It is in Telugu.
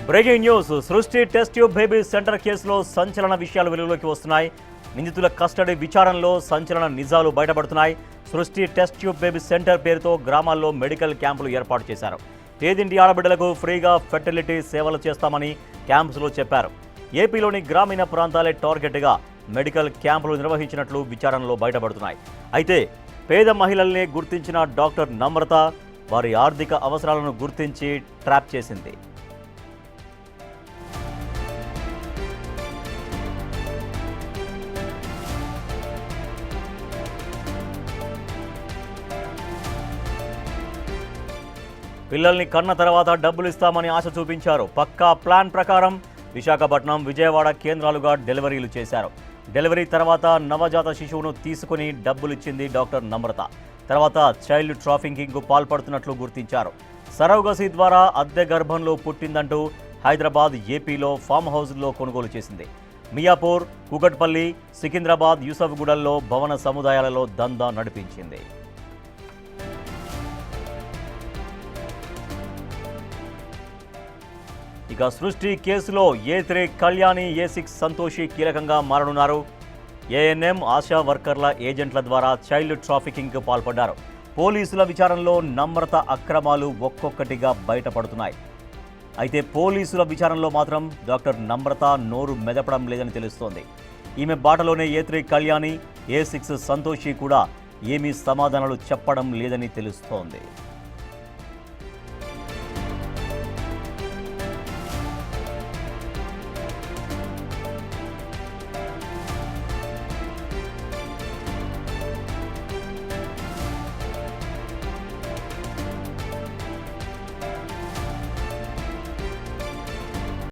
బ్రేకింగ్ న్యూస్ సృష్టి టెస్ట్ ట్యూబ్ బేబీ సెంటర్ కేసులో సంచలన విషయాలు వెలుగులోకి వస్తున్నాయి. నిందితుల కస్టడీ విచారణలో సంచలన నిజాలు బయటపడుతున్నాయి. సృష్టి టెస్ట్ ట్యూబ్ బేబీ సెంటర్ పేరుతో గ్రామాల్లో మెడికల్ క్యాంపులు ఏర్పాటు చేశారు. పేదింటి ఆడబిడ్డలకు ఫ్రీగా ఫెర్టిలిటీ సేవలు చేస్తామని క్యాంప్స్లో చెప్పారు. ఏపీలోని గ్రామీణ ప్రాంతాలే టార్గెట్గా మెడికల్ క్యాంపులు నిర్వహించినట్లు విచారణలో బయటపడుతున్నాయి. అయితే పేద మహిళల్ని గుర్తించిన డాక్టర్ నమ్రత వారి ఆర్థిక అవసరాలను గుర్తించి ట్రాప్ చేసింది. పిల్లల్ని కన్న తర్వాత డబ్బులు ఇస్తామని ఆశ చూపించారు. పక్కా ప్లాన్ ప్రకారం విశాఖపట్నం, విజయవాడ కేంద్రాలుగా డెలివరీలు చేశారు. డెలివరీ తర్వాత నవజాత శిశువును తీసుకుని డబ్బులిచ్చింది డాక్టర్ నమ్రత. తర్వాత చైల్డ్ ట్రాఫికింగ్కు పాల్పడుతున్నట్లు గుర్తించారు. సరోగసీ ద్వారా అద్దె గర్భంలో పుట్టిందంటూ హైదరాబాద్, ఏపీలో ఫామ్ హౌస్లో కొనుగోలు చేసింది. మియాపూర్, కూకట్పల్లి, సికింద్రాబాద్, యూసఫ్గూడల్లో భవన సముదాయాలలో దందా నడిపించింది. ఇక సృష్టి కేసులో ఏ3 కళ్యాణి, ఏ6 సంతోషి కీలకంగా మారనున్నారు. ఏఎన్ఎం, ఆశా వర్కర్ల ఏజెంట్ల ద్వారా చైల్డ్ ట్రాఫికింగ్కు పాల్పడ్డారు. పోలీసుల విచారణలో నమ్రత అక్రమాలు ఒక్కొక్కటిగా బయటపడుతున్నాయి. అయితే పోలీసుల విచారణలో మాత్రం డాక్టర్ నమ్రత నోరు మెదపడం లేదని తెలుస్తోంది. ఈమె బాటలోనే ఏ3 కళ్యాణి, ఏ6 సంతోషి కూడా ఏమీ సమాధానాలు చెప్పడం లేదని తెలుస్తోంది.